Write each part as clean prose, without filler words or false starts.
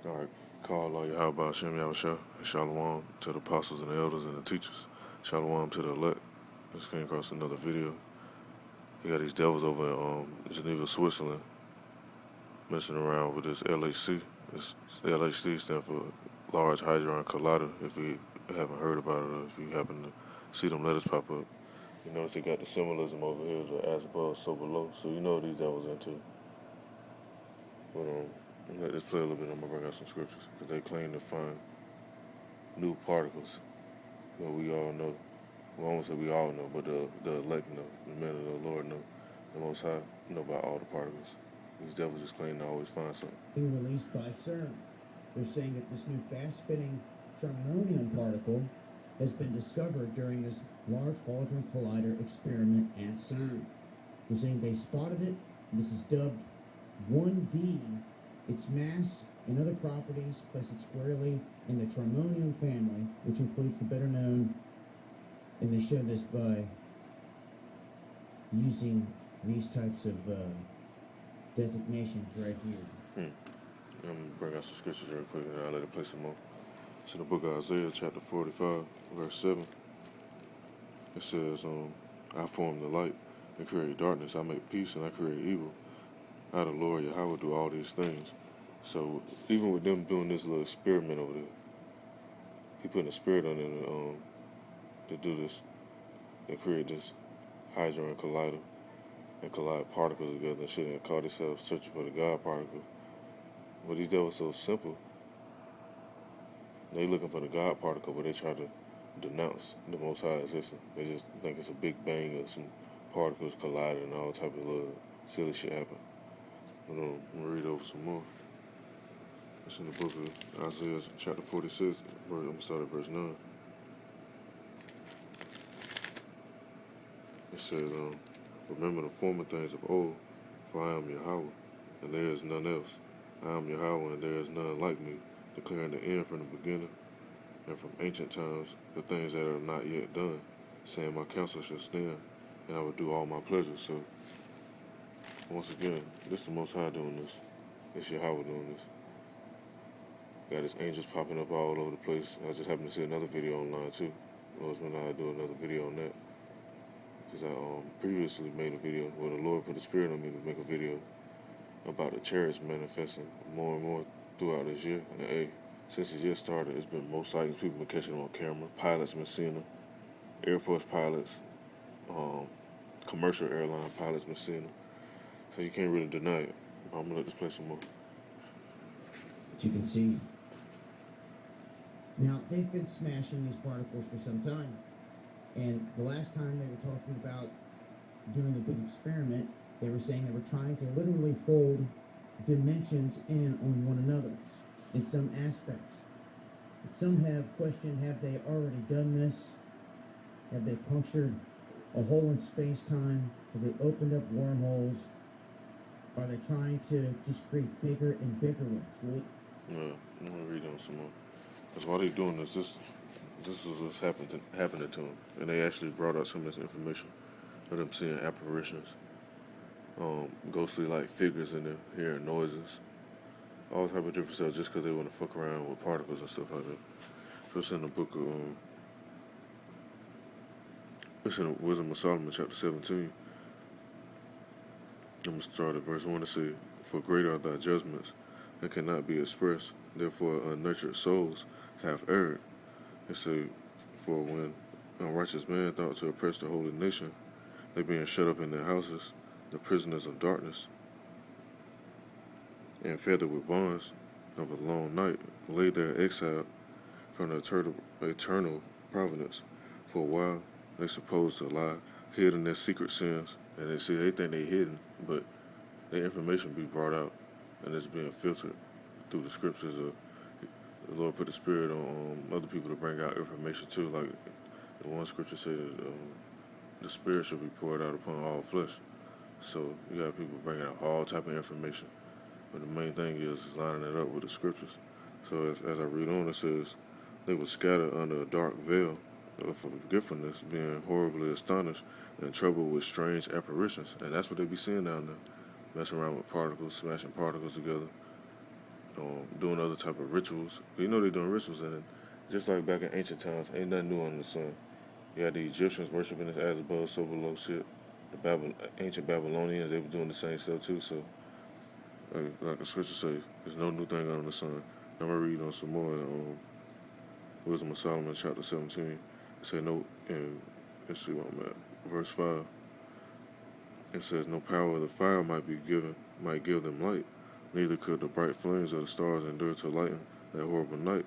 All right. Call on Yahawah Yahawah Shalom to the apostles and the elders and the teachers. Shalom to the elect. Just came across another video. You got these devils over in Geneva, Switzerland, messing around with this LHC. This LHC stands for Large Hadron Collider. If you haven't heard about it, or if you happen to see them letters pop up, you notice they got the symbolism over here, the as above, so below. So you know what these devils into. But let this play a little bit. I'm gonna bring out some scriptures because they claim to find new particles. But we all know. Well, I won't say we all know, but the elect know, the men of the Lord know, the Most High know about all the particles. These devils just claim to always find something. Being released by Cern. They're saying that this new fast-spinning charmonium particle has been discovered during this Large Hadron Collider experiment at Cern. They're saying they spotted it. This is dubbed 1D. Its mass and other properties place it squarely in the charmonium family, which includes the better known, and they show this by using these types of designations right here. I'm going to bring out some scriptures real quick and I'll let it play some more. It's in the book of Isaiah, chapter 45, verse 7. It says, I form the light and create darkness. I make peace and I create evil. I, the Lord Yahawah, do all these things. So even with them doing this little experiment over there, he putting a spirit on it to do this and create this hadron collider and collide particles together and shit and call themselves searching for the God particle. But these devils so simple. They looking for the God particle, but they try to denounce the Most High existence. They just think it's a big bang of some particles colliding and all type of little silly shit happen. I'm going to read over some more. It's in the book of Isaiah, chapter 46. I'm going to start at verse 9. It says, remember the former things of old, for I am Yahawah, and there is none else. I am Yahawah, and there is none like me, declaring the end from the beginning, and from ancient times the things that are not yet done, saying my counsel shall stand, and I will do all my pleasures. So, once again, this is the Most High doing this. It's Yahawah doing this. Got his angels popping up all over the place. I just happened to see another video online too. I was when I do another video on that. Because I previously made a video where the Lord put the spirit on me to make a video about the chariots manifesting more and more throughout this year. And hey, since the year started, it's been most sightings. People been catching them on camera. Pilots been seeing them. Air Force pilots, commercial airline pilots been seeing them. So you can't really deny it. I'm gonna let this play some more. As you can see. Now, they've been smashing these particles for some time. And the last time they were talking about doing a big experiment, they were saying they were trying to literally fold dimensions in on one another in some aspects. But some have questioned, have they already done this? Have they punctured a hole in space-time? Have they opened up wormholes? Are they trying to just create bigger and bigger ones? Right? Yeah, I'm gonna read on some more. Because while they're doing this is what's happening to them. And they actually brought out some of this information of them seeing apparitions, ghostly like figures in there, hearing noises, all type of different stuff just because they want to fuck around with particles and stuff like that. So it's in the book of, it's in Wisdom of Solomon, chapter 17. I'm going to start at verse 1 to say, for great are thy judgments that cannot be expressed, therefore unnurtured souls have erred. It say, for when unrighteous man thought to oppress the holy nation, they being shut up in their houses, the prisoners of darkness, and feathered with bonds of a long night, lay there exiled from the eternal providence. For a while they supposed to lie, hid in their secret sins, and they think they hidden, but their information be brought out, and it's being filtered through the scriptures of the Lord put the spirit on other people to bring out information too. Like the one scripture said that the spirit should be poured out upon all flesh. So you have people bringing out all type of information. But the main thing is lining it up with the scriptures. So as I read on, it says, they were scattered under a dark veil of forgetfulness, being horribly astonished and troubled with strange apparitions. And that's what they be seeing down there. Messing around with particles, smashing particles together. doing other type of rituals. You know they're doing rituals, and just like back in ancient times, ain't nothing new under the sun. You had the Egyptians worshiping this as above, so below shit. The ancient Babylonians, they were doing the same stuff too. So, like the scripture say, there's no new thing under the sun. I'm gonna read on some more. Wisdom of Solomon, chapter 17. It say no, and let's see what I'm at. Verse 5. It says, "No power of the fire might give them light. Neither could the bright flames of the stars endure to lighten that horrible night.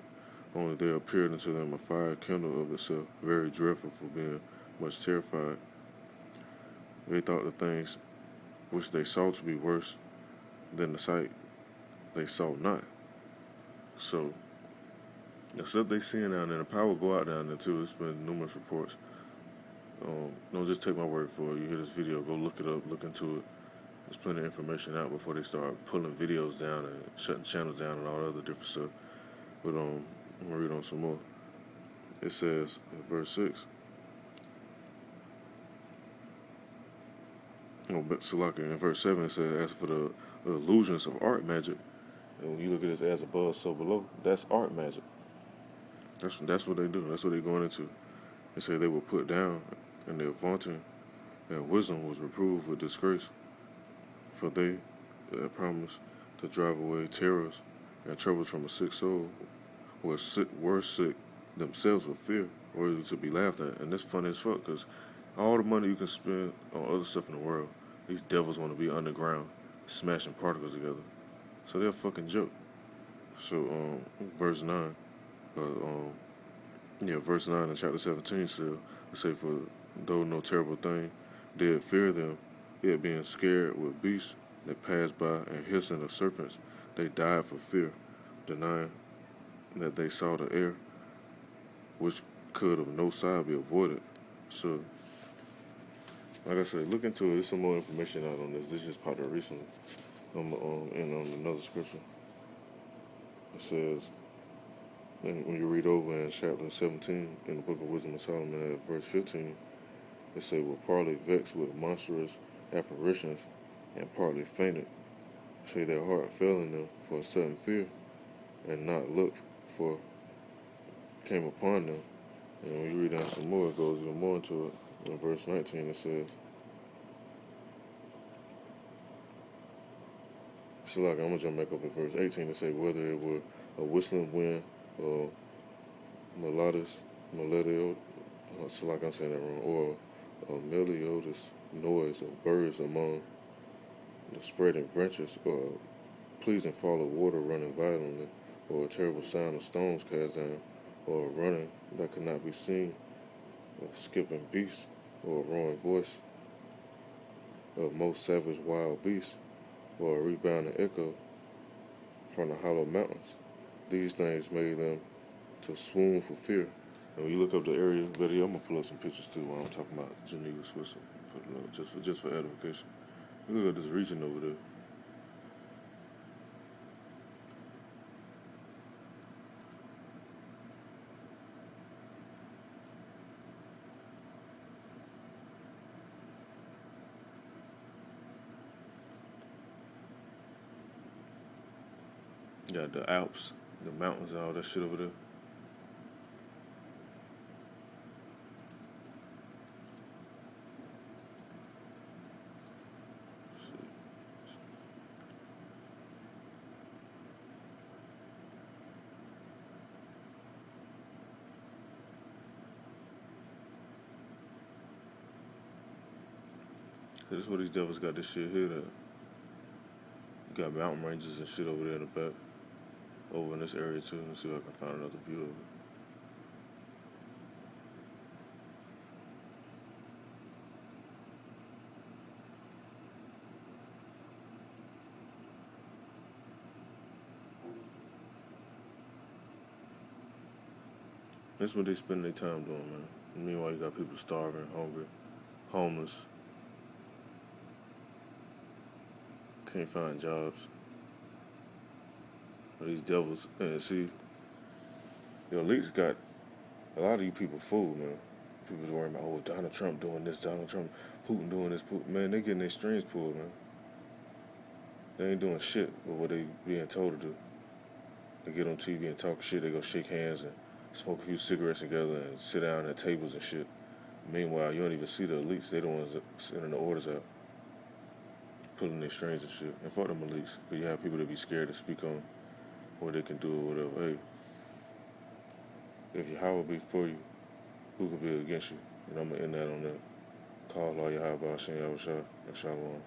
Only there appeared unto them a fire kindled of itself, very dreadful for being much terrified. They thought the things which they saw to be worse than the sight they saw not." So, the stuff they seeing down there, the power go out down there too. There's been numerous reports. Don't just take my word for it. You hear this video, go look it up, look into it. There's plenty of information out before they start pulling videos down and shutting channels down and all the other different stuff. But I'm gonna read on some more. It says in verse 6. So like in verse 7 it says, "As for the illusions of art magic," and when you look at this as above, so below, that's art magic. That's what they do. That's what they're going into. They say they were put down, and their vaunting and wisdom was reproved with disgrace. For they that promised to drive away terrors and troubles from a sick soul were sick themselves with fear, worthy to be laughed at. And that's funny as fuck, because all the money you can spend on other stuff in the world, these devils want to be underground, smashing particles together. So they're a fucking joke. So, verse 9. Verse 9 in chapter 17 still, it say, "For though no terrible thing did fear them, yet being scared with beasts that passed by and hissing of serpents, they died for fear, denying that they saw the air, which could of no side be avoided." So, like I said, look into it. There's some more information out on this. This just popped up recently. And on another scripture, it says, and when you read over in chapter 17 in the book of Wisdom of Solomon at verse 15, it say, "Were partly vexed with monstrous apparitions, and partly fainted. Say their heart failing them for a sudden fear, and not looked for came upon them." And when you read down some more, it goes even more into it. In verse 19 it says, so like I'm gonna jump back up at verse 18 to say, "Whether it were a whistling wind or melodious, so like I'm saying that wrong, or a melodious noise of birds among the spreading branches, or a pleasing fall of water running violently, or a terrible sound of stones cast down, or a running that could not be seen, a skipping beast, or a roaring voice of most savage wild beasts, or a rebounding echo from the hollow mountains. These things made them to swoon for fear." And when you look up the area video, I'm gonna pull up some pictures too while I'm talking about Geneva, Switzerland, just for edification. You look at this region over there. You got the Alps, the mountains, and all that shit over there. This is where these devils got this shit here. That you got mountain ranges and shit over there in the back. Over in this area too. Let's see if I can find another view of it. That's what they spend their time doing, man. And meanwhile, you got people starving, hungry, homeless, can't find jobs. These devils, and see, the elites got a lot of you people fooled, man. People's worrying about, oh, Donald Trump doing this, Donald Trump, Putin doing this, Putin. Man, they getting their strings pulled, man. They ain't doing shit with what they being told to do. They get on TV and talk shit. They go shake hands and smoke a few cigarettes together and sit down at tables and shit. Meanwhile, you don't even see the elites. They the ones that sending the orders out, pulling their strings and shit. And fuck them elites. But you have people that be scared to speak on what they can do or whatever. Hey, if Yahawah be for you, who can be against you? And I'm going to end that on that. Call all Yahawah, Shem Yahweh Shah, and Shalom.